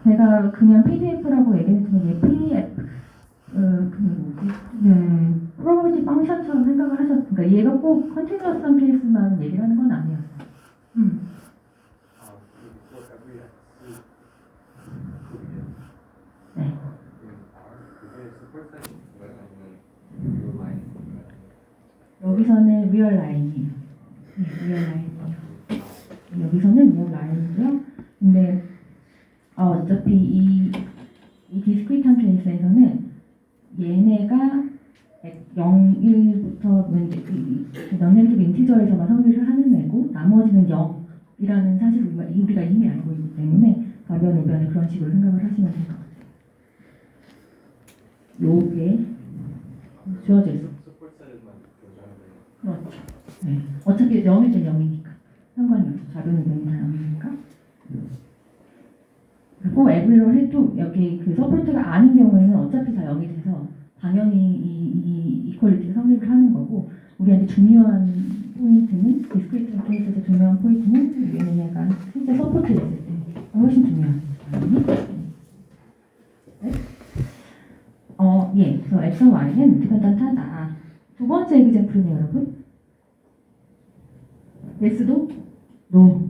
제가 그냥 PDF라고 얘기했지만 얘 PDF 프로버티 펑션처럼 생각을 하셨으니까 얘가 꼭 컨티뉴어스한 케이스만 얘기를 하는 건 아니었어요. 네. 여기서는 리얼 라인이에요. 네, 리얼 라인이에요. 여기서는 리얼 라인이고요. 근데 어차피 이 디스크리트한 케이스에서는 얘네가 0, 1부터 넌네티브 인티저에서만 성립을 하는 애고 나머지는 0이라는 사실을 우리가 이미 알고 있기 때문에 가변, 우변을 그런 식으로 생각을 하시면 될 것 같아요. 요게 주어져 있어요. 그렇죠. 네. 어차피 0일 땐 0이니까 상관이 없어. 가변, 우변이 다 0이니까. 꼭 에브리로 해도 여기 그 서포트가 아닌 경우에는 어차피 다 0이 돼서 당연히 이 이퀄리티가 성립을 하는 거고 우리한테 중요한 포인트는 디스크리트 케이스에서 중요한 포인트는 얘네가 실제 서포트 됐을 때 훨씬 중요한 네? 예, 그래서 X와 Y는 인디펜던트하다. 두 번째 에그젬플은요, 여러분. X도 no.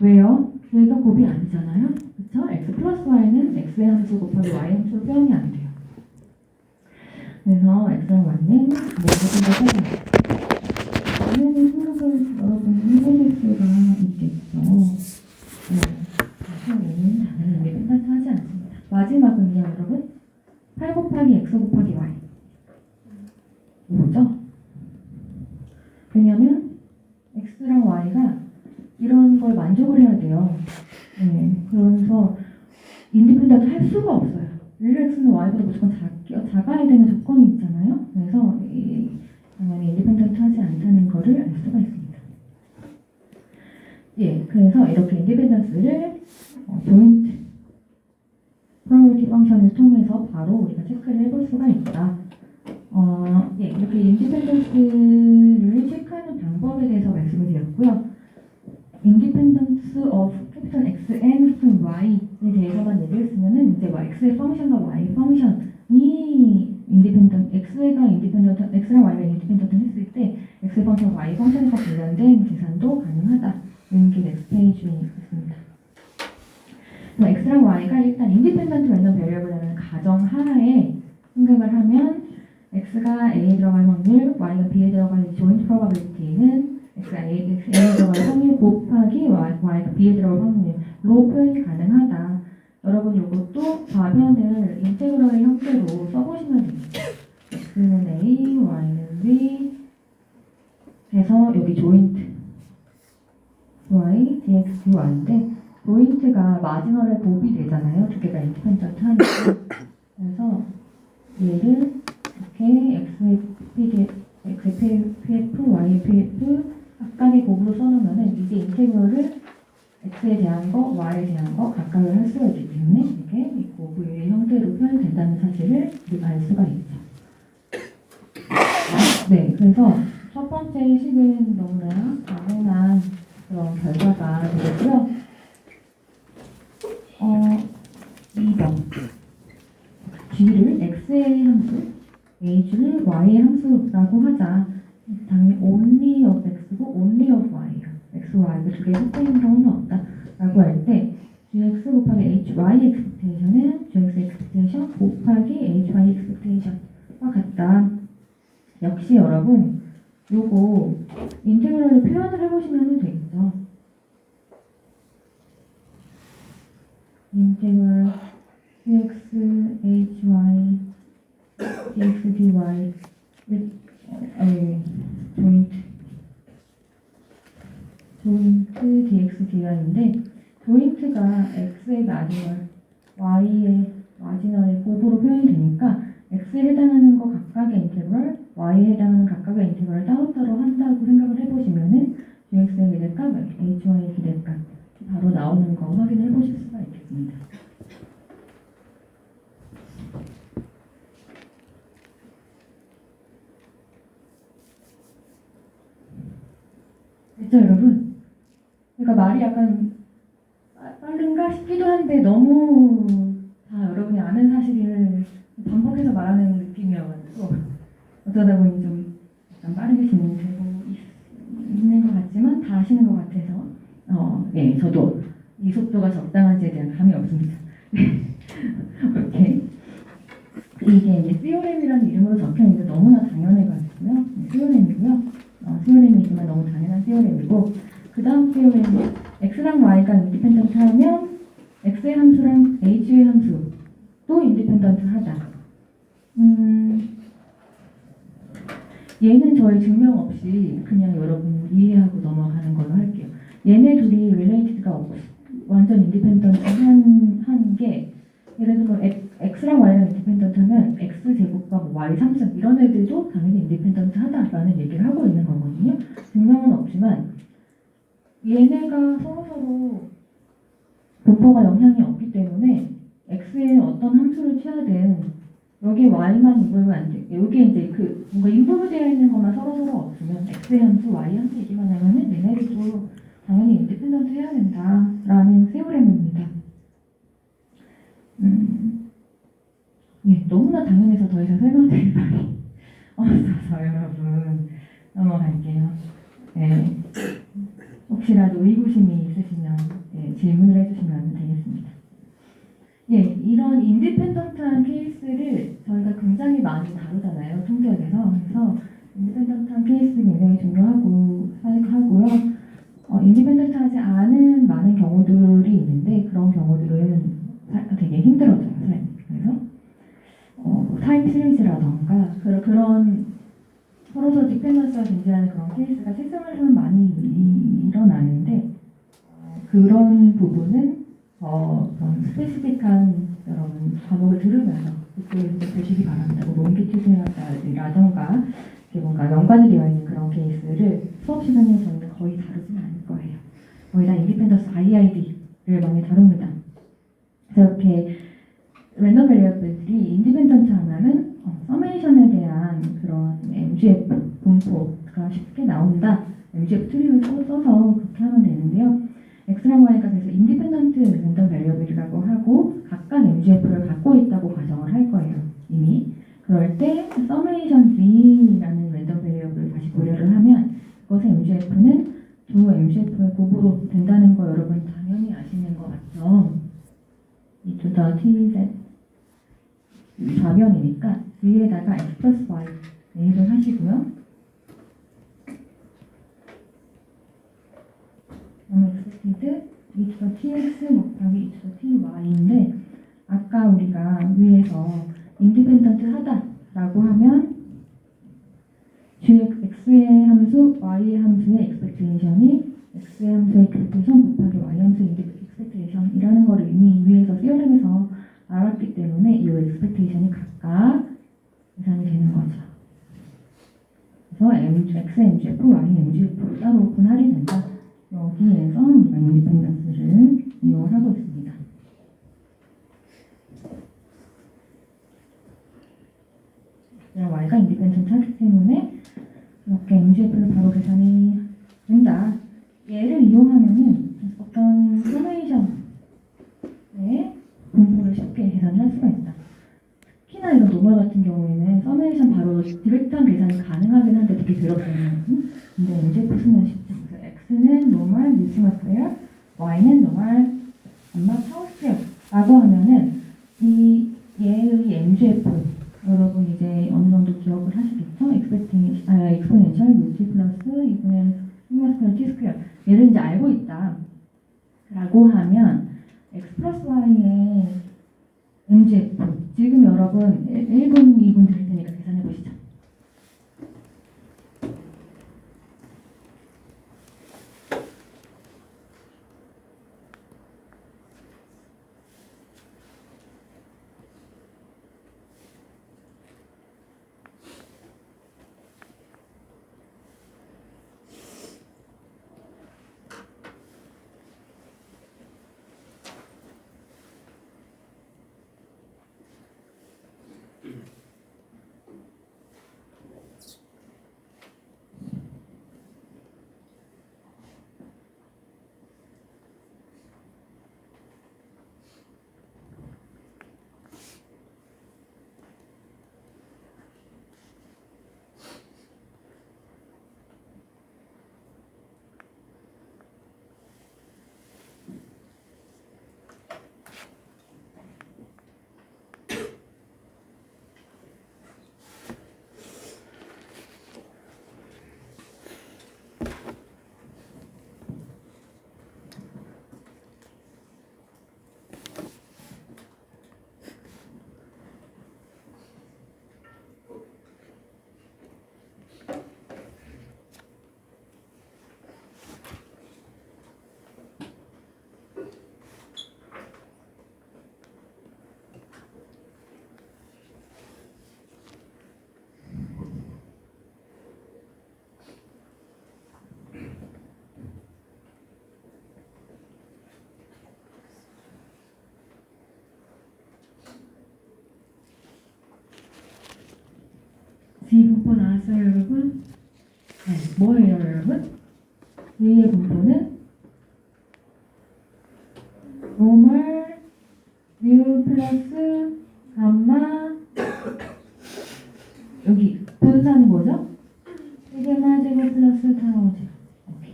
왜요? 얘가 곱이 아니잖아요. 그쵸? X 플러스 Y는 X의 함수 곱하기 Y의 함수로 표현이 안 돼요. 그래서 X와 Y는 뭐가 생각해요? 당연히 생각을 여러분이 해보실 수가 있겠죠. 그래서 얘는 당연히 인디펜던트하지 않습니다. 마지막은요, 여러분. 8 곱하기 X 곱하기 Y. 뭐죠? 왜냐면 X랑 Y가 이런 걸 만족을 해야 돼요. 네, 그래서 인디펜던트 할 수가 없어요. X는 Y보다 무조건 작아야 되는 조건이 있잖아요. 그래서 당연히 인디펜던트 하지 않다는 거를 알 수가 있습니다. 예, 그래서 이렇게 인디펜던스를 조인트 프로버티 펑션을 통해서 바로 우리가 체크를 해볼 수가 있다. 예, 이렇게 인디펜던스를 체크하는 방법에 대해서 말씀을 드렸고요. 인디펜던스 of capital X and capital Y에 대해서만 얘기를 쓰면은 이제 X의 펑션과 Y 펑션이 인디펜던트, X가 인디펜던트, X랑 Y가 인디펜던트 했을 때 X의 펑션, Y 펑션과 관련된 계산도 가능하다. 이런 게 넥스트 페이지에 있습니다. X랑 Y가 일단 인디펜던트 랜덤 베리어블이라는 가정하에 생각을 하면 X가 A에 들어갈 확률, Y가 B에 들어갈 조인트 프로바빌리티는 X가 A에 들어갈 확률 곱하기 Y가 B에 들어갈 확률로 표현이 가능하다. 여러분 이것도 좌변을 인테그럴의 형태로 써보시면 됩니다. X는 A, Y는 B 해서 여기 조인트 Y, dx, dy인데 조인트가 마지널에 곱이 되잖아요. 두 개가 인디펜던트 하니까. 그래서 얘를 이렇게 X의 PF, Y의 PF 각각의 곱으로 써놓으면은 이게 인테그럴을 X에 대한 거, Y에 대한 거 각각을 할 수가 있기 때문에 이렇게 이 곱의 형태로 표현된다는 사실을 우리가 알 수가 있죠. 네, 그래서 첫 번째 식은 너무나 당연한 그런 결과가 되겠고요. 2번 G를 X의 함수, H를 Y의 함수라고 하자. 당연히 only of X고 only of Y예요. X와 Y가 두 개의 합성인 경우는 없다. 라고 할 때 Gx 곱하기 HY expectation은 Gx expectation 곱하기 HY expectation과 같다. 역시 여러분 요거 인테그럴로 표현을 해보시면 되겠죠. 인테그럴 Gx, Hy, dx, dy 조인트 dx, dy인데 조인트가 x의 마지널, y의 마지널의 곱으로 표현이 되니까 x에 해당하는 거 각각의 인테그럴, y에 해당하는 각각의 인테그럴 따로따로 한다고 생각을 해보시면은 gx의 기대값, hy의 기대값 바로 나오는 거 확인해 보실 수가 있겠습니다. 됐죠, 여러분? 그러니까 말이 약간 빠른가 싶기도 한데 너무 다 여러분이 아는 사실을 반복해서 말하는 느낌이어가지고 어쩌다 보니 좀 약간 빠르게 진행되고 있는 것 같지만 다 아시는 것 같아서 예, 저도 이 속도가 적당한지에 대한 감이 없습니다. 오케이. 이게 이제 시오렘이라는 이름으로 적혀 있는데 너무나 당연해가지고요. 시오렘이고요. 시오렘이지만 너무 당연한 시오렘이고 그 다음 시오렘이 x랑 y가 인디펜던트 하면 x의 함수랑 h의 함수도 인디펜던트 하다. 얘는 저희 증명 없이 그냥 여러분 이해하고 넘어가는 걸로 할게요. 얘네 둘이 related가 완전 인디펜던트 한 게 예를 들면 x랑 y랑 인디펜던트 하면 x제곱과 뭐 y 3승 이런 애들도 당연히 인디펜던트 하다라는 얘기를 하고 있는 거거든요. 증명은 없지만 얘네가 서로서로 분포가 영향이 없기 때문에 x에 어떤 함수를 취하든 여기 y만 인볼브 안 돼. 여기 이제 그 뭔가 인볼브 되어 있는 것만 서로서로 없으면 x의 함수, y 함수 얘기만 하면은 얘네들도 당연히 인디펜던트 해야 된다라는 세오렘입니다. 예, 너무나 당연해서 더 이상 설명드릴 말이 없어서 여러분 넘어갈게요. 예, 혹시라도 의구심이 있으시면 예, 질문을 해주시면 되겠습니다. 예, 이런 인디펜던트한 케이스를 저희가 굉장히 많이 다루잖아요, 통계학에서. 그래서 인디펜던트한 케이스 굉장히 중요하고요. 인디펜던트하지 않은 많은 경우들이 있는데 그런 경우들은 되게 힘들어져요, 삶이. 그래서 타임 시리즈라던가 그런 서로서 디펜던스가 존재하는 그런 케이스가 실생활에서는 많이 일어나는데 그런 부분은 그런 스페시픽한 여러분 과목을 들으면서 그때 보시기 바랍니다. 뭐 롱기튜드라던가 뭔가 연관이 되어 있는 그런 케이스를 수업 시간에 저희는 거의 다루지는 않을 거예요. 거의 다 인디펜던스 IID를 많이 다룹니다. 그래서 이렇게 랜덤 베리어블들이 인디펜던트 하나는 서메이션에 대한 그런 MGF 분포가 쉽게 나온다. MGF 트리를 써서 그렇게 하면 되는데요. x랑 y가 그래서 인디펜던트 랜덤 베리어블이라고 하고 각각 MGF를 갖고 있다고 가정을 할 거예요. 이미. 그럴 때 서메이션 Z라는 랜덤 베리어블을 다시 고려를 하면 그것의 MGF는 두 MGF의 곱으로 된다는 거 여러분 당연히 아시는 것 같죠? 이 to the tz 좌변이니까 위에다가 x 플러스 y 매입을 하시고요. expected e to the tx 곱하기 e to the ty인데 아까 우리가 위에서 인디펜던트 하다라고 하면 x의 함수, y의 함수의 expectation이 x의 함수의 expectation 곱하기 y 함수의 expectation이라는 거를 이미 위에서 시어렘에서 알았기 때문에 이 expectation이 각각 계산이 되는 거죠. 그래서 x의 MGF, y의 MGF로 따로 분할이 된다. 여기에서 우리가 인디펜던스를 이용을 하고 있습니다. y가 인디펜던트 하기 때문에 이렇게 MGF를 바로 계산이 된다. 얘를 이용하면은 어떤 서메이션의 분포를 쉽게 계산할 수가 있다. 특히나 이런 노멀 같은 경우에는 서메이션 바로 디렉트한 계산이 가능하긴 한데 되게 괴롭잖아요. 근데 MGF 쓰면 쉽죠. 그래서 x는 노멀 미시마 스퀘어, y는 노멀 감마 타우 스퀘어라고 하면은 얘의 MGF 여러분 이제 어느 정도 기억을 하시겠죠? exponential multi 플러스 2분의 시그마 스퀘어 t 스퀘어 얘를 이제 알고 있다 라고 하면 x 플러스 y의 MGF 지금 여러분 1분, 2분 드릴 테니까 계산해 보시죠. V 분포 나왔어요, 여러분? 네, 뭐예요, 여러분? V의 분포는 로멀 뮤 플러스 감마 여기 분사는 뭐죠? 시그마 제곱 플러스 타워 제곱. 오케이.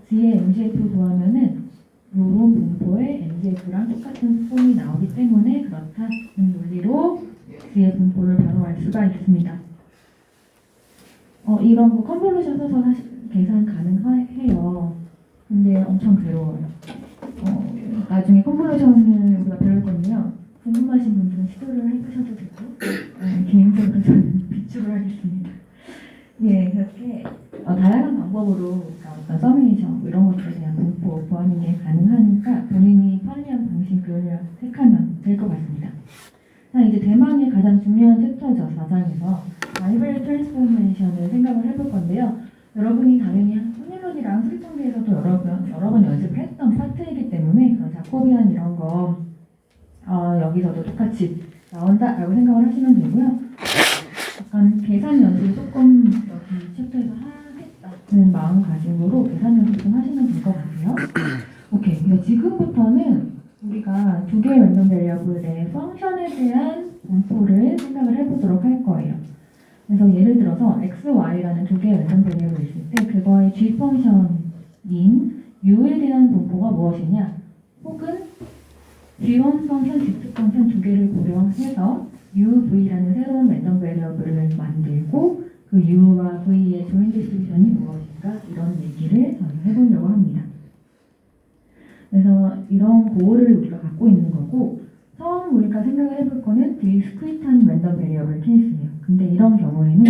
G의 MCF 구하면은 요런 분포의 MCF랑 똑같은 폼이 나오기 때문에 그렇다는 논리로 G의 분포를 바로 알 수가 있습니다. 이런 거 컨볼루션 써서 계산 가능해요. 근데 엄청 괴로워요. 나중에 컨볼루션을 우리가 배울 건데요. 궁금하신 분들은 시도를 해보셔도 되고, 개인적으로 저는 비추를 하겠습니다. 예, 그렇게 다양한 방법으로 그러니까 어떤 서메이션 이런 것들에 대한 분포 구하는 게 가능하니까 본인이 편리한 방식을 택하면 될 것 같습니다. 자, 이제 대망의 가장 중요한 챕터죠. 4장에서 바이블 트랜스포메이션을 생각을 해볼 건데요. 여러분이 당연히 확률론이랑 수리통계에서도 여러 번 연습을 했던 파트이기 때문에 그런 자코비안 이런 거 여기서도 똑같이 나온다라고 생각을 하시면 되고요. 약간 계산 연습 조금 여기 챕터에서 하겠다는 마음가짐으로 계산 연습 좀 하시면 될 것 같아요. 오케이. 그래서 지금부터는 우리가 두 개의 랜덤 베리어블의 펑션에 대한 분포를 생각을 해보도록 할 거예요. 그래서 예를 들어서 x, y라는 두 개의 랜덤 베리어블이 있을 때 그거의 g 펑션인 u에 대한 분포가 무엇이냐, 혹은 g1 펑션, g2 펑션 두 개를 고려해서 u, v라는 새로운 랜덤 베리어블을 만들고 그 u와 v의 조인 디스트리뷰션이 무엇인가 이런 얘기를 저는 해보려고 합니다. 그래서 이런 고어를 우리가 갖고 있는 거고, 처음 우리가 생각을 해볼 거는 디스크리트한 랜덤 베리어블 케이스예요. 근데 이런 경우에는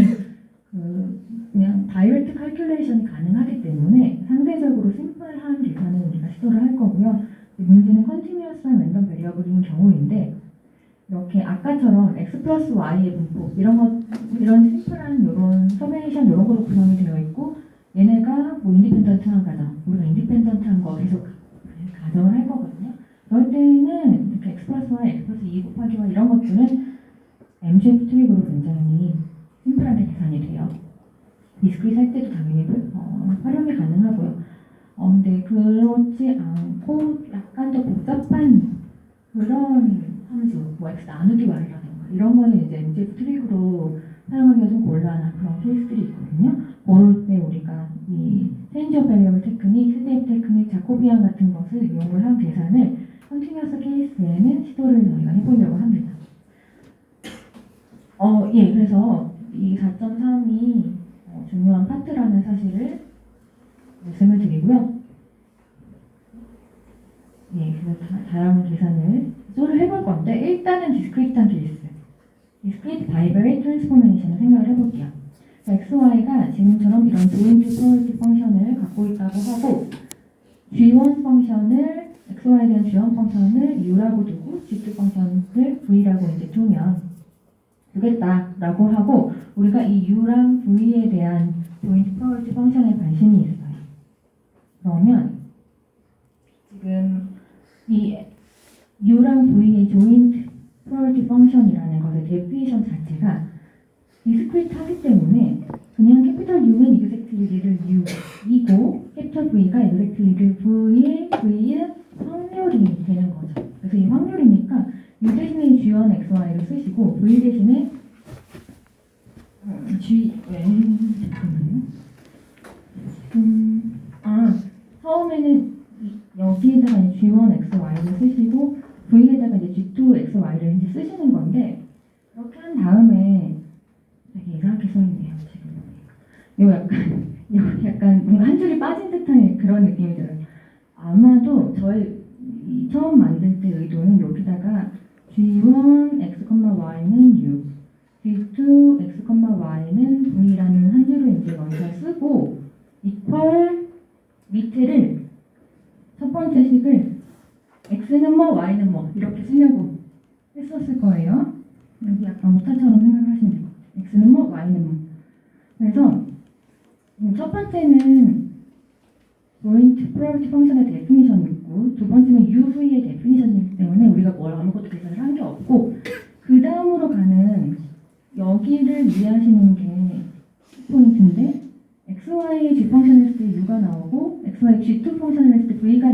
그냥 다이렉트 칼큘레이션이 가능하기 때문에 상대적으로 심플한 계산을 우리가 시도를 할 거고요. 문제는 컨티뉴어스한 랜덤 베리어블인 경우인데, 이렇게 아까처럼 x 플러스 y의 분포 이런 심플한 이런 서메이션 이런 거로 구성이 되어 있고, 얘네가 뭐 인디펜던트한 가정, 우리가 인디펜던트한 거 계속 가정을 할 거거든요. 그럴 때는 이렇게 x 플러스 y, x 플러스 2 곱하기 y 이런 것들은 MCF 트릭으로 굉장히 심플하게 계산이 돼요. 디스크릿 할 때도 당연히 활용이 가능하고요. 근데 그렇지 않고 약간 더 복잡한 그런 함수, 뭐 x 나누기 y라든가 이런 거는 이제 MCF 트릭으로 사용하기가 좀 곤란한 그런 케이스들이 있거든요. 그럴 때 우리가 이 체인지 오브 베리어블 테크닉, CDF 테크닉, 자코비안 같은 것을 이용을 한 계산을 컨티뉴어스 케이스에는 시도를 저희가 해보려고 합니다. 예, 그래서 이 4.3이 중요한 파트라는 사실을 말씀을 드리고요. 예, 그래서 다양한 계산을 시도를 해볼 건데, 일단은 디스크리트한 케이스, 디스크리트 바이블 트랜스포메이션을 생각을 해볼게요. XY가 지금처럼 이런 조인트 프로버티 펑션을 갖고 있다고 하고, G1 펑션을, XY에 대한 G1 펑션을 U라고 두고 G2 펑션을 V라고 이제 두겠다라고 하고, 우리가 이 U랑 V에 대한 조인트 프로버티 펑션에 관심이 있어요. 그러면 지금 이 U랑 V의 조인트 프로버티 펑션이라는 것의 데피니션 자체가 디스크리트하기 때문에 그냥 캐피털 U는 exactly를 U이고 캐피털 V가 exactly를 V의 확률이 되는 거죠. 그래서 이 확률이니까 U 대신에 G1 XY를 쓰시고 V 대신에 처음에는 여기에다가 G1 XY를 쓰시고 V에다가 이제 G2 XY를 이제 쓰시는 건데, 그렇게 한 다음에 되게 이상하게 써있네요, 지금. 이거 약간 뭔가 한 줄이 빠진 듯한 그런 느낌이 들어요. 아마도 저의 처음 만들 때 의도는 여기다가 G1 X, Y는 U, G2 X, Y는 V라는 한 줄을 이제 여기다 쓰고, 이퀄 밑에를 첫 번째 식을 X는 뭐, Y는 뭐 이렇게 쓰려고 했었을 거예요. 여기 약간 오타처럼 생각하시면 돼요. X는 뭐, Y는 뭐. 그래서 첫 번째는 조인트 프로버티 펑션의 데피니션이 있고, 두 번째는 UV의 데피니션이기 때문에 우리가 아무것도 계산을 한 게 없고, 그 다음으로 가는 여기를 이해하시는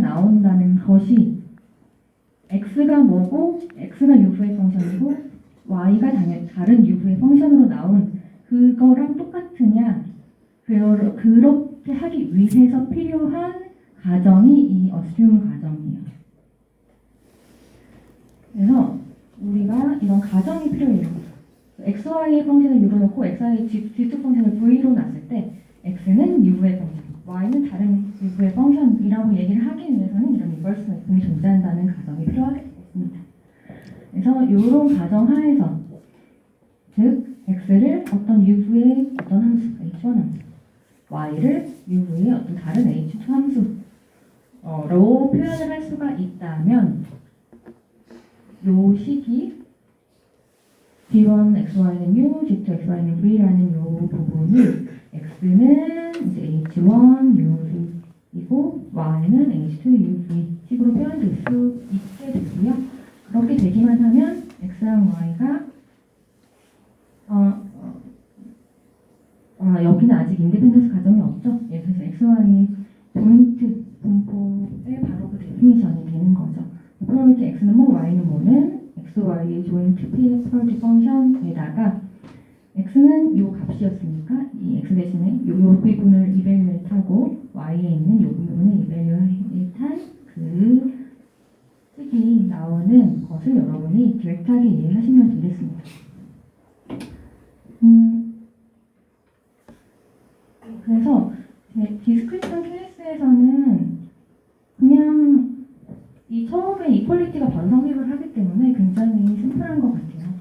나온다는 것이 x가 뭐고 x가 u의 펑션이고 y가 다른 u의 펑션으로 나온 그거랑 똑같으냐 그렇게 하기 위해서 필요한 가정이 이 assume 가정이에요. 그래서 우리가 이런 가정이 필요해요. xy의 펑션을 u로 놓고 xy의 g2 펑션을 v로 놨을 때 x는 u의 펑션, y는 다른 u의 펑션이라고 얘기를 하기 위해서는 이런 인버스 매핑이 존재한다는 가정이 필요하게 되겠습니다. 그래서 이런 가정 하에서 즉 x를 어떤 u의 어떤 함수 h1 함수, y를 u의 어떤 다른 h2 함수로 표현을 할 수가 있다면 요 식이 b1 xy는 u, g2 xy는 v라는 요 부분이 x는 이제 h1 u이고 y는 h2 uv 식으로 표현될 수 있게 되고요. 그렇게 되기만 하면 x랑 y가 여기는 아직 인디펜던스 가정이 없죠. 그래서 xy의 조인트 분포의 바로 그 데피니션이 되는 거죠. 프로바빌티 x는 뭐 y는 뭐는 xy의 조인트 프로바빌티 펑션에다가 x는 요 값이었으니까 이 x 대신에 요 부분을 이밸류에이트하고 y에 있는 요 부분을 이밸류에이트한 그 식이 나오는 것을 여러분이 디렉트하게 이해하시면 되겠습니다. 그래서 디스크리트한 케이스에서는 그냥 이 처음에 이퀄리티가 바로 성립을 하기 때문에 굉장히 심플한 것 같아요.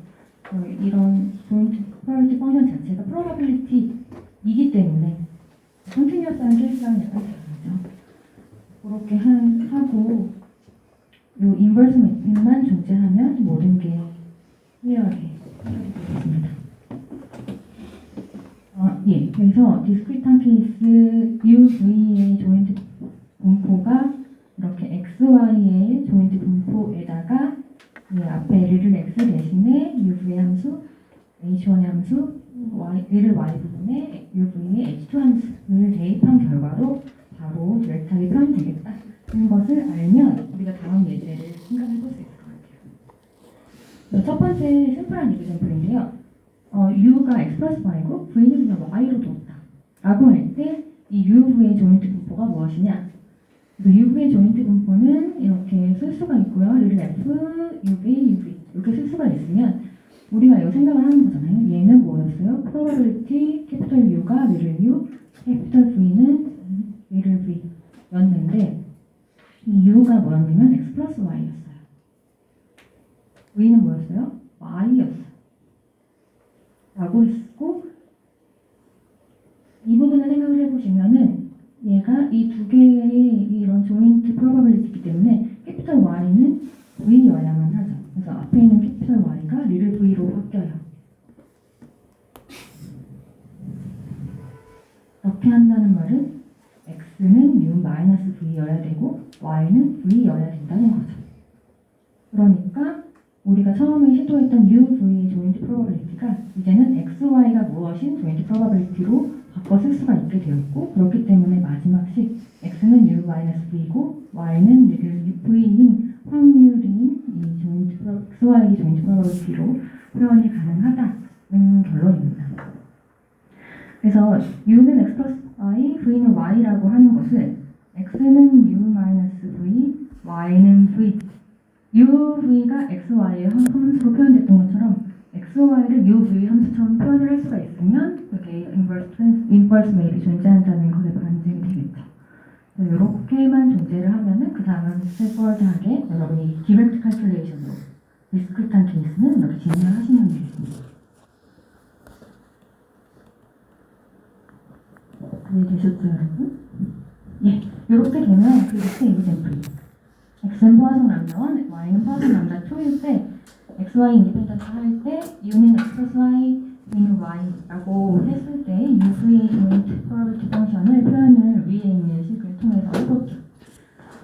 이런 조인트 프로바빌티 펑션 자체가 프로바빌리티이기 때문에 컨티뉴어스한 케이스랑은 약간 다르죠. 그렇게 하고 요 인버스 매핑만 존재하면 모든 게 클리어하게 되겠습니다. 예, 그래서 디스크리트한 케이스 UV의 조인트 분포가 이렇게 XY의 조인트 분포에다가 이 앞에 L을 X 대신에 UV의 함수, H1의 함수, L을 Y 부분에 UV의 H2 함수를 대입한 결과로 바로 디렉트하게 표현되겠다는 것을 알면 우리가 다음 예제를 생각해 볼 수 있을 것 같아요. 첫 번째 심플한 이그젠플인데요. U가 X 플러스 Y고 V는 그냥 Y로 뒀다 라고 할 때 이 UV의 조인트 분포가 무엇이냐? UV의 조인트 분포는 이렇게 쓸 수가 있고요. L을 F, UV, UV 이렇게 쓸 수가 있으면 우리가 이거 생각을 하는 거잖아요. 얘는 뭐였어요? probability 캐피털 U가 L을 U, 캐피털 V는 L을 V 였는데 이 U가 뭐였냐면 X 플러스 Y였어요. V는 뭐였어요? Y였어요. 라고 했고 이 부분을 생각을 해보시면은 얘가 이 두 개의 이런 조인트 프로바빌리티이기 때문에 캐피털 Y는 V여야만 하죠. 그래서 앞에 있는 캐피털 Y가 리를 V로 바뀌어요. 이렇게 한다는 말은 X는 U-V여야 되고 Y는 V여야 된다는 거죠. 그러니까 우리가 처음에 시도했던 UV의 조인트 프로바빌리티가 이제는 XY가 무엇인 조인트 프로바빌리티로 바꿔 쓸 수가 있게 되었고 그렇기 때문에 마지막식 X는 U-V이고 Y는 V인 확률인 이 조인트 XY의 조인트 프로바빌리티로 표현이 가능하다는 결론입니다. 그래서 U는 X 플러스 Y, V는 Y라고 하는 것을 X는 U-V, Y는 V UV가 XY의 함수로 표현됐던 것처럼 XY를 UV 함수처럼 표현을 할 수가 있으면 그게 인버스 매입이 존재한다는 것에 반증이 되겠죠. 이렇게만 존재를 하면은 그 다음은 스테이프워드하게 여러분이 디렉트 칼큘레이션으로 디스크리트한 케이스는 이렇게 진행을 하시면 되겠습니다. 이해되셨죠, 여러분? 예, 이렇게 되면 그 밑에 이그젠플 x는 포화성 람다1, y는 포화성 람다2일 때 xy 인디펜던트 할 때 u는 x 플러스 y, v는 y라고 했을 때 uV의 조인트 프로바빌티 펑션을 표현을 위에 있는 식을 통해서 해볼게요.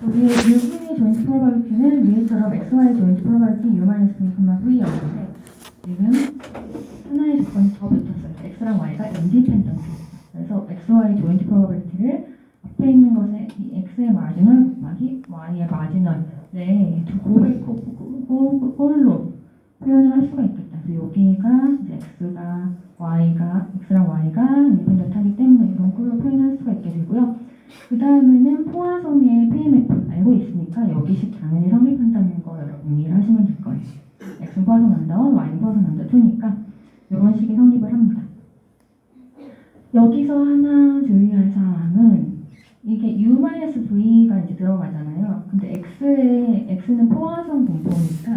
우리의 uV의 조인트 프로바빌티는 위에처럼 xy 조인트 프로바빌티 u-v,v였는데 지금 하나의 조건이 더 붙었어요. x랑 y가 인디펜던트. 그래서 xy 조인트 프로바빌티를 옆에 있는 것에 이 x의 마지널 곱하기 y의 마지널 네, 두 꼴로 표현을 할 수가 있겠다. 그래서 여기가 이제 x랑 y가 인디펜던트하기 때문에 이런 꼴로 표현할 수가 있게 되고요. 그 다음에는 포화성의 PMF 알고 있으니까 여기식 당연히 성립한다는 거 여러분이 이해를 하시면 될 거예요. x는 포화성 남다원, y는 포화성 남다2니까 이런 식의 성립을 합니다. 여기서 하나 주의할 사항은 이게 u-v가 이제 들어가잖아요. 근데 x는 포화성 분포니까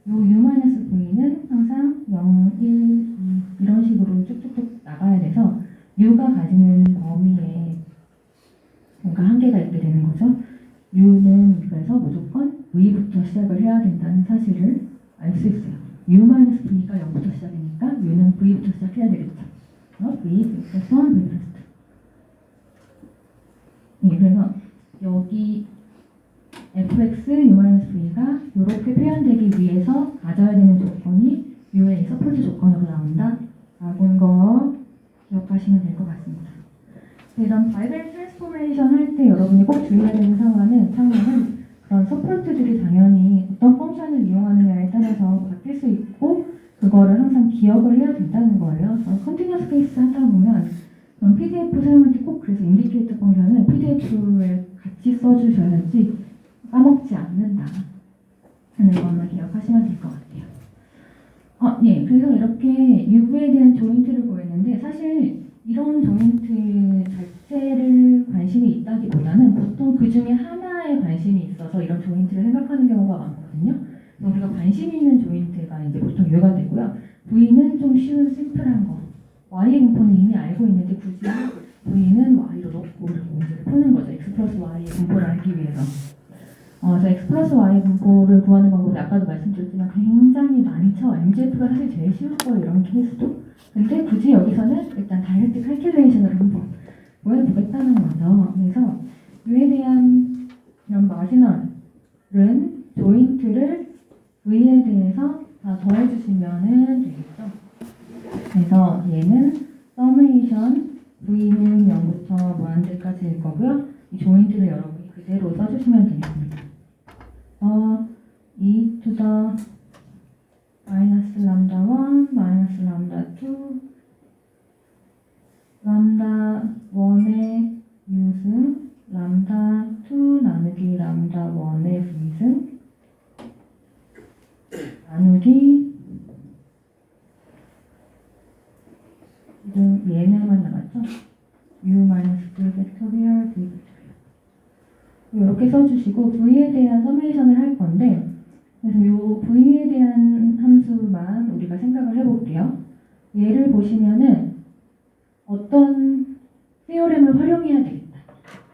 요 u-v는 항상 0, 1, 2 이런 식으로 쭉쭉쭉 나가야 돼서 u가 가지는 범위에 뭔가 한계가 있게 되는 거죠. u는 그래서 무조건 v부터 시작을 해야 된다는 사실을 알 수 있어요. u-v가 0부터 시작이니까 u는 v부터 시작해야 되겠죠. v 플러스 1, v 플러스 2. 네, 그래서 여기 fx, u-v가 이렇게 표현되기 위해서 가져야 되는 조건이 u의 서포트 조건으로 나온다 라는 거 기억하시면 될 것 같습니다. 이런 바이벨 트랜스포메이션 할 때 여러분이 꼭 주의해야 되는 상황은 그런 서포트들이 당연히 어떤 펑션을 이용하느냐에 따라서 바뀔 수 있고 그거를 항상 기억을 해야 된다는 거예요. 컨티뉴어스 케이스 하다 보면 PDF 사용할 때 꼭 그래서 인디케이터 펑션을 PDF에 같이 써주셔야지 까먹지 않는다 하는 것만 기억하시면 될 것 같아요. 예, 그래서 이렇게 UV에 대한 조인트를 보였는데 사실 이런 조인트 자체를 관심이 있다기보다는 보통 그 중에 하나에 관심이 있어서 이런 조인트를 생각하는 경우가 많거든요. 우리가 관심 있는 조인트가 이제 보통 U가 되고요. V는 좀 쉬운 심플한 거. Y 분포는 이미 알고 있는데 굳이 V는 Y로 넣고 문제를 푸는 거죠. X 플러스 Y의 분포를 알기 위해서. 그래서 X 플러스 Y 분포를 구하는 방법이 아까도 말씀드렸지만 굉장히 많죠. MGF가 사실 제일 쉬울 거예요. 이런 케이스도. 근데 굳이 여기서는 일단 다이렉트 칼큘레이션을 한번 보여보겠다는 거죠. 그래서 U에 대한 이런 마지널은 조인트를 V에 대해서 다 더해주시면 되겠죠. 그래서 얘는 서메이션 V는 0부터 무한대까지일 거고요. 이 조인트를 여러분이 그대로 써주시면 되겠습니다. e to the 마이너스 람다 1, 마이너스 람다 2, 람다 1의 u승, 람다 2 나누기 람다 1의 v승, 나누기 지금 얘네만 나갔죠? u-v 팩토리얼, v 팩토리얼 이렇게 써주시고 v에 대한 서메이션을 할 건데 그래서 이 v에 대한 함수만 우리가 생각을 해볼게요. 얘를 보시면은 어떤 시오렘을 활용해야 되겠다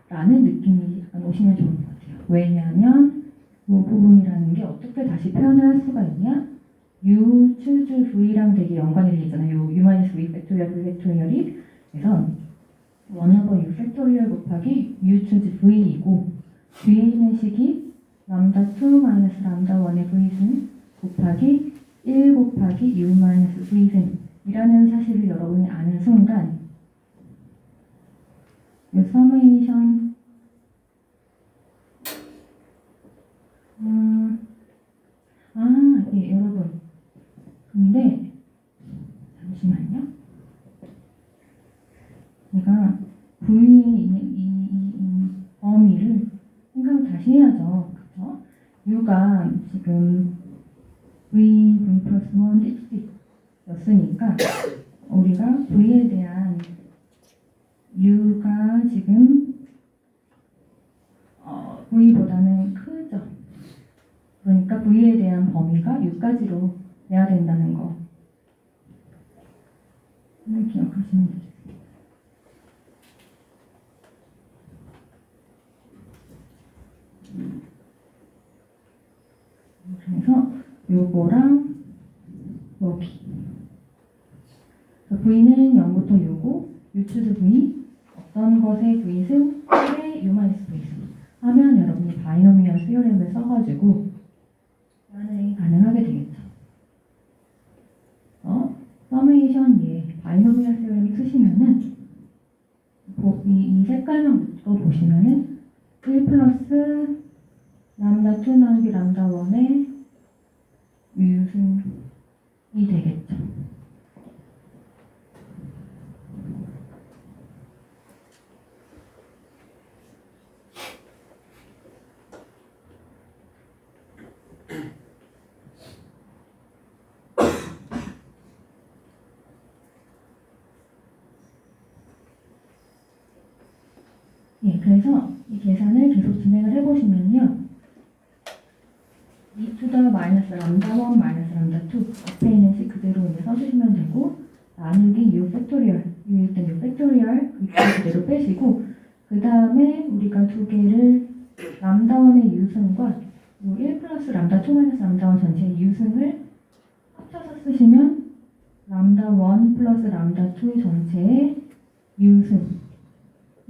라는 느낌이 약간 오시면 좋을 것 같아요. 왜냐하면 이 부분이라는 게 어떻게 다시 표현을 할 수가 있냐? u choose v랑 되게 연관이 되어 있잖아요. u-v 팩토리얼 v 팩토리얼이 그래서 1/u 팩토리얼 곱하기 u choose v이고 뒤에 있는 식이 람다 2 마이너스 람다 1의 v승 곱하기 1 곱하기 u 마이너스 v승 이라는 사실을 여러분이 아는 순간 이 서메이션 예, 여러분 근데 잠시만요. 제가 V의 이 범위를 생각 다시 해야죠. 그쵸? U가 지금 V 플러스 1 x 였으니까 우리가 V에 대한 U가 지금 V보다는 크죠. 그러니까 V에 대한 범위가 U까지로 돼야 된다는 거 기억하시면 되겠습니다. 그래서 요거랑 여기 V는 0부터 U고 U choose V 어떤 것의 V승 의 U 마이너스 V승 하면 여러분이 바이노미얼 시오렘을 써가지고 변환이 가능하게 되겠죠. 서메이션 바이노미얼 시오렘을 쓰시면은 이 이 색깔만 묶어보시면은 1 플러스 람다 2 나누기 람다 1의 유승이 되겠죠. 예, 그래서 이 계산을 계속 진행을 해보시면요. e to the 마이너스 람다 1 마이너스 람다 2 앞에 있는 식 그대로 이제 써주시면 되고 나누기 u 팩토리얼 위에 있던 u 팩토리얼 그대로 빼시고 그 다음에 우리가 두 개를 람다 1의 유승과 요 1 플러스 람다 2 마이너스 람다 1 전체의 유승을 합쳐서 쓰시면 람다 1 플러스 람다 2 전체의 유승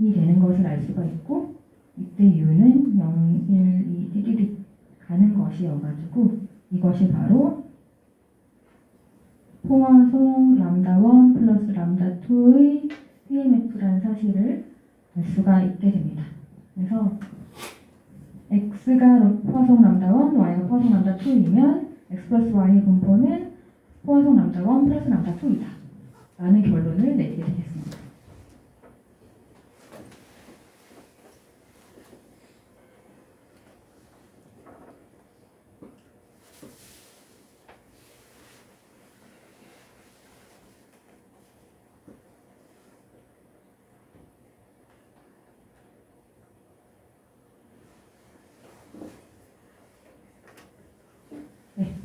이 되는 것을 알 수가 있고 이때 u는 0, 1, 2, 띠리리 가는 것이어가지고 이것이 바로 포화송 람다 1 플러스 람다 2의 PMF라는 사실을 알 수가 있게 됩니다. 그래서 x가 포화송 람다 1, y가 포화송 람다 2이면 x 플러스 y의 분포는 포화송 람다 1 플러스 람다 2이다 라는 결론을 내리게 되겠습니다.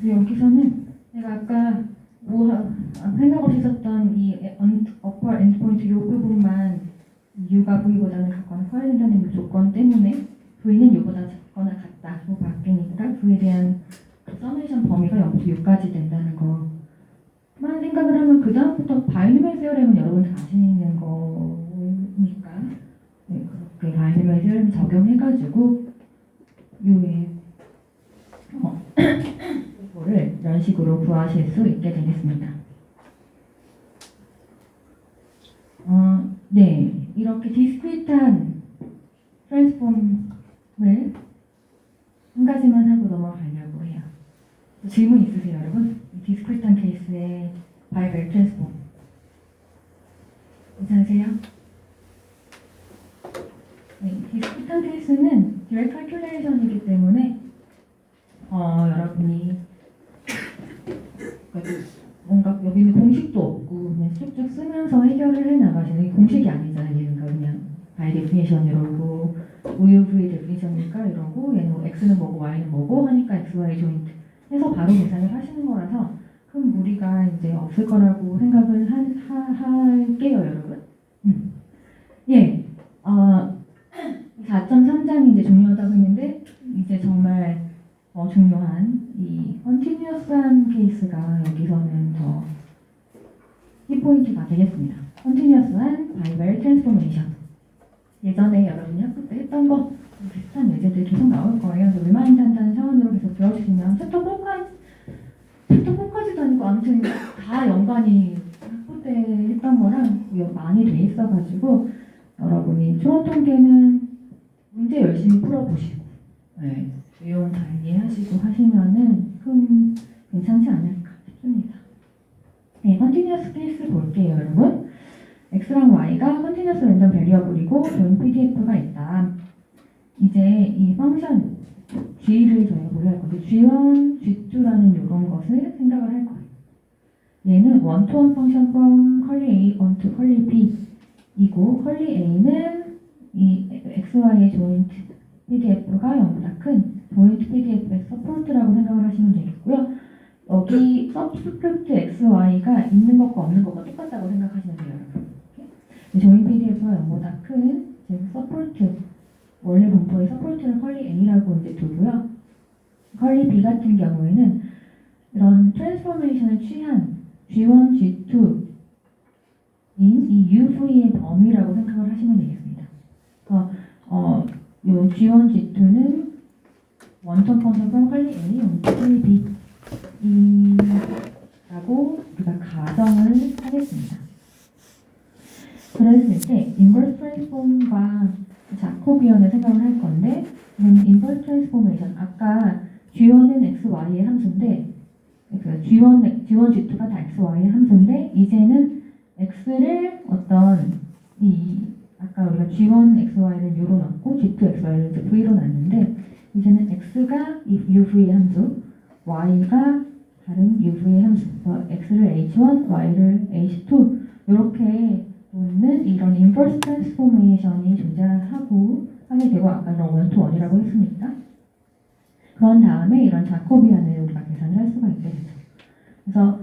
네, 여기서는 제가 아까 생각 없이 썼던 이 upper endpoint 이 부분만 u가 v보다는 같거나 커야 된다는 이 조건 때문에 v는 u보다 작거나 같다 로 바뀌니까 v에 대한 서메이션 범위가 0부터 6까지 된다는 거만 생각을 하면 그 다음부터 바이노미얼 세어렘은 여러분 다 아시는 거니까 네, 그렇게 바이노미얼 세어렘 적용해가지고 u의 를 이런 식으로 구하실 수 있게 되겠습니다. 네, 이렇게 디스크리트한 트랜스폼을 한 가지만 하고 넘어가려고 해요. 질문 있으세요, 여러분? 디스크리트한 케이스의 바이벨 트랜스폼 괜찮으세요? 네, 디스크리트한 케이스는 디렉트 칼큘레이션이기 때문에 여러분이 뭔가 여기는 공식도 없고 그냥 쭉쭉 쓰면서 해결을 해 나가시는 공식이 아니잖아요. 그러니까 그냥 by definition 이러고 우유부의 definition이니까 이러고 얘는 x는 뭐고 y는 뭐고 하니까 x, y 조인트 해서 바로 계산을 하시는 거라서 큰 무리가 이제 없을 거라고 생각을 할게요, 여러분. 예, 4.3장이 이제 중요하다고 했는데 이제 정말 중요한 이 컨티뉴어스한 케이스가 여기서는 더 키포인트가 되겠습니다. 컨티뉴어스한 바이벨 트랜스포메이션. 예전에 여러분이 학부 때 했던 거 비슷한 예제들 계속 나올 거예요. 리마인드 한다는 차원으로 계속 배워주시면 챕터 4까지도 아니고 아무튼 다 연관이 학부 때 했던 거랑 많이 돼 있어가지고 여러분이 추론 통계는 문제 열심히 풀어보시고 네. 내용 잘 이해하시고 하시면은 괜찮지 않을까 싶습니다. 네, 컨티뉴어스 케이스 볼게요, 여러분. x랑 y가 컨티뉴어스 랜덤 베리어블이고 join pdf가 있다. 이제 이 펑션 g를 저희가 보려할 건데 g1, g2라는 이런 것을 생각을 할 거예요. 얘는 one-to-one 펑션 from curly a onto curly b 이고 curly a는 이 xy의 joint pdf가 0보다 큰 joint pdf의 서포트라고 생각을 하시면 되겠고요. 여기 subscript xy가 있는 것과 없는 것과 똑같다고 생각하시면 돼요, 여러분. joint pdf가 0보다 큰 서포트 원래 분포의 서포트는 curly a라고 이제 두고요. curly b 같은 경우에는 이런 트랜스포메이션을 취한 g1, g2인 이 UV의 범위라고 생각을 하시면 되겠습니다. 요 G1, G2는 원점 펑션 from curly A, curly B 라고 우리가 가정을 하겠습니다. 그랬을 때 인버스 트랜스폼과 자코비언을 생각을 할 건데 인버스 트랜스포메이션 아까 G1은 XY의 함수인데 G1, G2가 다 XY의 함수인데 이제는 X를 어떤 아까 우리가 G1 XY를 U로 놨고 G2 XY를 이제 V로 놨는데 이제는 X가 이 UV의 함수, Y가 다른 UV의 함수, X를 H1, Y를 H2 이렇게 놓는 이런 인버스 트랜스포메이션이 하게 되고 아까 이런 원투원이라고 했으니까 그런 다음에 이런 자코비안을 우리가 계산을 할 수가 있게 되죠. 그래서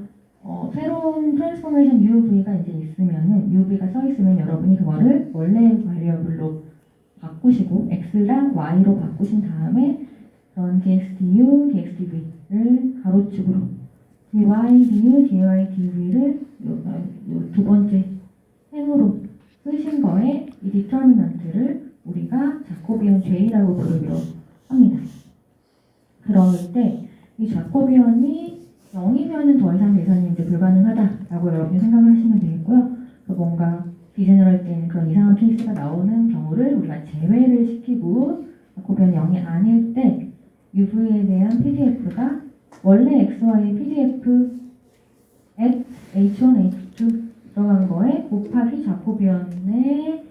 새로운 트랜스포메이션 UV가 이제 있으면은 UV가 써 있으면 여러분이 그거를 원래 바리어블로 바꾸시고 X랑 Y로 바꾸신 다음에 그런 dx/du, dx/dv를 가로축으로 dy, du, dy, dv를 두 번째 행으로 쓰신 거에 이 디터미넌트를 우리가 자코비언 J라고 부르기로 합니다. 그럴 때 이 자코비언이 0이면은 더 이상 계산이 이제 불가능하다라고 여러분이 생각을 하시면 되겠고요. 뭔가 디제너럴 때는 그런 이상한 케이스가 나오는 경우를 우리가 제외를 시키고 자코비언이 0이 아닐 때 UV에 대한 PDF가 원래 XY의 PDF at H1, H2 들어간 거에 곱하기 자코비언의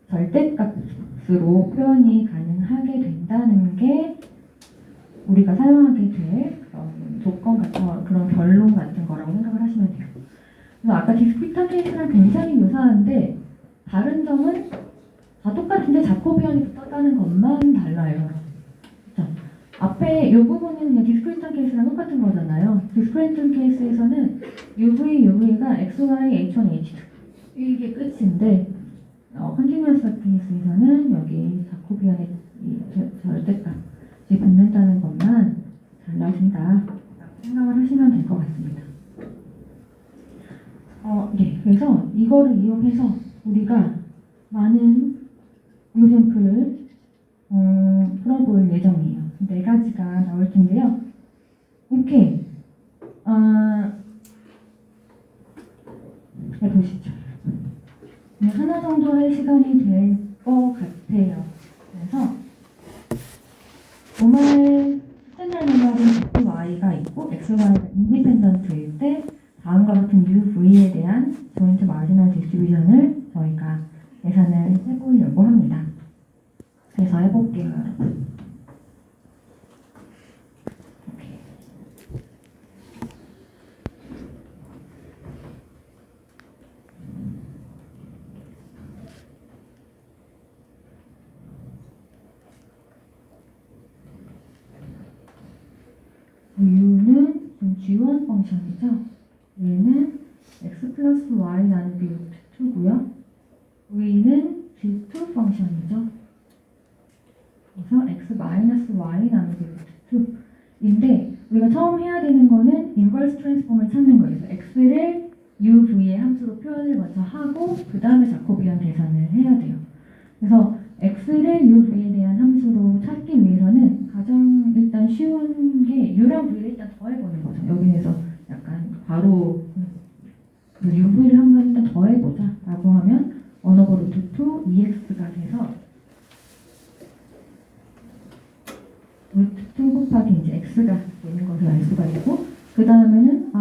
절대값으로 표현이 가능하게 된다는 게 우리가 사용하게 될 그런 조건 같은 그런 결론 같은 거라고 생각을 하시면 돼요. 그래서 아까 디스크리트한 케이스랑 굉장히 유사한데 다른 점은 다 똑같은데 자코비언이 붙었다는 것만 달라요. 그렇죠? 앞에 이 부분은 그냥 디스크리트한 케이스랑 똑같은 거잖아요. 디스크리트한 케이스에서는 UV가 XY, H1, H2 이게 끝인데 컨티뉴어스 케이스에서는 여기 자코비언의 절대값 붙는다는 것만 달라진다 생각을 하시면 될 것 같습니다. 네, 그래서 이거를 이용해서 우리가 많은 유샘플을 풀어볼 예정이에요. 4가지가 나올 텐데요. 오케이. 보시죠. 네, 하나 정도 할 시간이 될 것 같아요. 그래서 노멀 스탠다드 노멀은 Y가 있고 XY가 인디펜던트일 때 다음과 같은 UV에 대한 조인트 마지널 디스트리뷰션을 저희가 계산을 해보려고 합니다. 그래서 해볼게요, 여러분. U는 G1 펑션이죠. 얘는 x 플러스 y 나누기 루트 2고요. V는 G2 펑션이죠. 그래서 x 마이너스 y 나누기 루트 2인데 우리가 처음 해야 되는 거는 인버스 트랜스폼을 찾는 거예요. 그래서 x를 UV의 함수로 표현을 먼저 하고 그 다음에 자코비언 계산을 해야 돼요. 그래서 x를 UV에 대한 함수로 찾기 위해서는 가장 일단 쉬운 게 U랑 V를 일단 더해보는 거죠. 여기에서 약간 바로 UV를 한번 일단 더해보자 라고 하면 1/루트 2 EX가 돼서 루트 2 곱하기 이제 X가 되는 것을 알 수가 있고 그 다음에는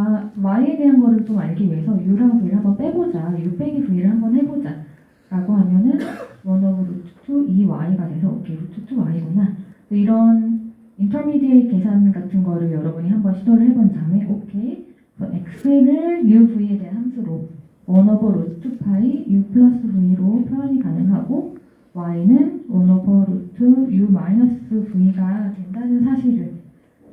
Y에 대한 거를 좀 알기 위해서 U랑 V를 한번 빼보자 U 빼기 V를 한번 해보자 라고 하면은 1/루트 2Y가 돼서 오케이 루트 2Y구나 이런 인터미디에이트 계산 같은 거를 여러분이 한번 시도를 해본 다음에 오케이 X를 UV에 대한 함수로 1/루트 파이 U 플러스 V로 표현이 가능하고 Y는 1/루트 U 마이너스 V가 된다는 사실을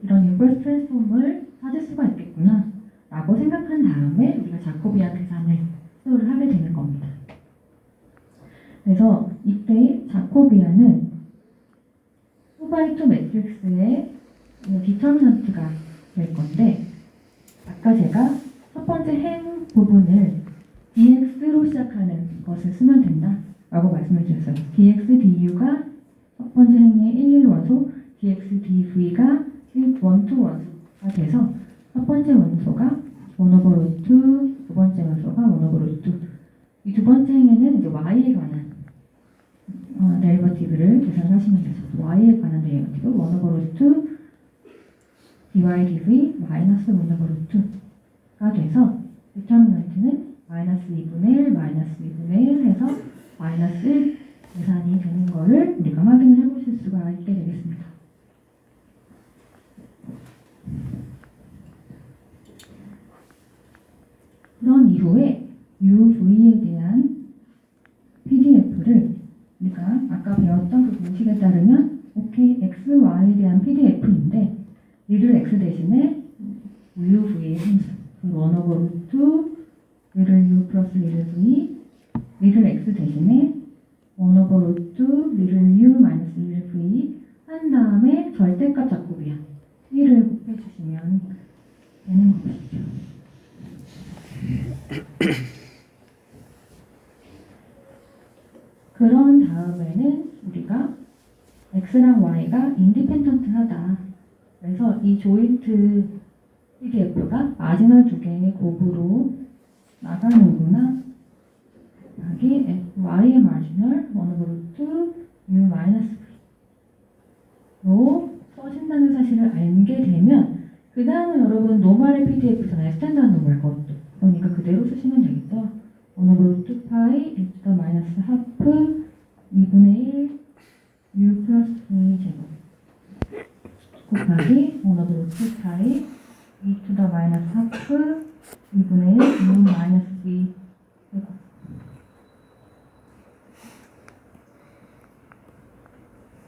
이런 인버스 트랜스폼을 찾을 수가 있겠구나 라고 생각한 다음에 우리가 자코비안 계산을 시도를 하게 되는 겁니다. 그래서 이때 자코비안은 2x2 매트릭스의 디터미넌트가 될 건데 아까 제가 첫 번째 행 부분을 dx로 시작하는 것을 쓰면 된다 라고 말씀을 드렸어요. dx, du가 첫 번째 행의 1, 1 원소, dx, dv가 1, 2 원소가 돼서 첫 번째 원소가 1/루트, 두 번째 원소가 1/루트 이 두 번째 행위는 이제 y에 관한 데리버티브를 계산하시면 되죠. y에 관한 데리버티브 1 over 루트 dy dv 마이너스 1 over 루트가 돼서 디터미넌트는 마이너스 2분의 1 마이너스 2분의 1 해서 마이너스 1 계산이 되는 거를 우리가 확인을 해보실 수가 있게 되겠습니다. 그런 이후에 UV에 대한 PDF를 우리가 아까 배웠던 그 공식에 따르면 OK, X, Y에 대한 PDF인데 리를 X 대신에 UV의 함수 1 over 루트 리를 U 플러스 리를 V 리를 X 대신에 1 over 루트 리를 U 마이너스 리를 V 한 다음에 절대값 작곡이야. 1을 곱해주시면 되는 것이죠. 그런 다음에는 우리가 X랑 Y가 인디펜던트하다. 그래서 이 조인트 PDF가 마지막 두 개의 곱으로 나가는구나. 여기 Y의 마지널 1 over 루트 U 마이너스 V로 써진다는 사실을 알게 되면 그 다음은 여러분 노멀의 PDF잖아요. 스탠다드 노멀 것도. 그러니까 그대로 쓰시면 되겠죠. 1 over 루트 파이 e to the 마이너스 하프 2분의 1 U 플러스 V 제곱 곱하기 1 over 루트 파이 e to the 마이너스 하프 2분의 1 U 마이너스 V 제곱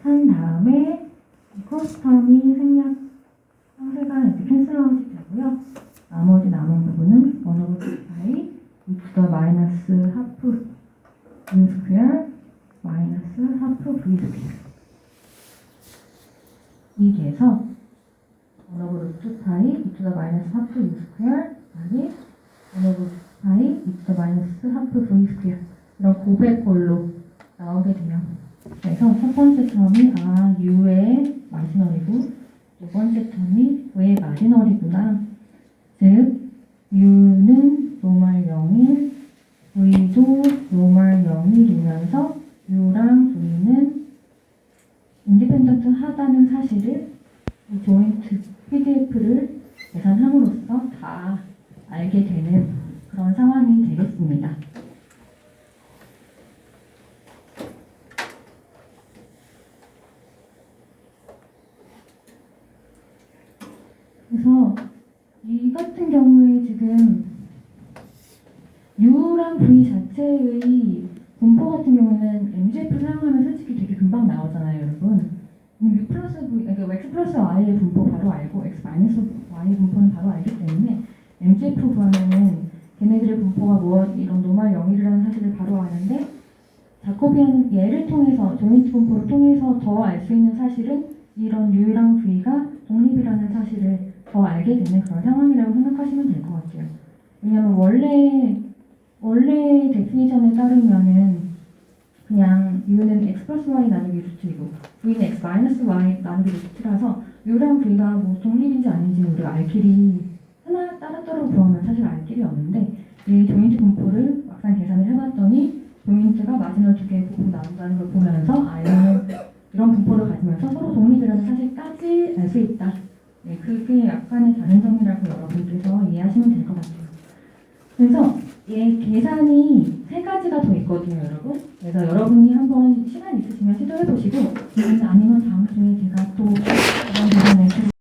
한 다음에 크로스 텀이 생략 상세가 이렇게 캔슬아웃이 되고요. 나머지 남은 부분은 1 over 루트 파이 e to the 마이너스 하프 U 스퀘어 마이너스 하프 V 스퀘어 이 돼서 1 over 루트 파이 e to the 마이너스 하프 U 스퀘어 곱하기 1 over 루트 파이 e to the 마이너스 하프 V 스퀘어 이런 고백꼴로 나오게 돼요. 그래서 첫 번째 텀이 U의 마지널이고 두 번째 텀이 V의 마지널이구나. 즉 U는 노멀 0일 V도 노멀 0일이면서 U랑 V는 인디펜던트 하다는 사실을 이 조인트 PDF를 계산함으로써 다 알게 되는 그런 상황이 되겠습니다. 그래서 이 같은 경우에 지금 U랑 V 자체의 분포 같은 경우는 MGF 사용하면 솔직히 되게 금방 나오잖아요, 여러분. U 플러스 V, 그러니까 X 플러스 Y의 분포 바로 알고 X 마이너스 Y의 분포는 바로 알기 때문에 MGF 구하면은 걔네들의 분포가 뭐 이런 노멀 0일이라는 사실을 바로 아는데 자코비안 얘를 통해서 조인트 분포를 통해서 더 알 수 있는 사실은 이런 U랑 V가 독립이라는 사실을 더 알게 되는 그런 상황이라고 생각하시면 될 것 같아요. 왜냐하면 원래 데피니션에 따르면은 그냥 U는 X 플러스 Y 나누기 루트이고 V는 X 마이너스 Y 나누기 루트라서 U랑 V가 뭐 독립인지 아닌지 우리가 알 길이 하나 따로따로 구하면 사실 알 길이 없는데 이 조인트 분포를 막상 계산을 해봤더니 조인트가 마지막 두 개의 부분 나온다는 걸 보면서 얘는 이런 분포를 가지면서 서로 독립이라는 사실까지 알 수 있다. 네, 그게 약간의 다른 점이라고 여러분께서 이해하시면 될 것 같아요. 그래서 얘 계산이 세 가지가 더 있거든요, 여러분. 그래서 여러분이 한번 시간 있으시면 시도해보시고 아니면 다음 주에 제가 또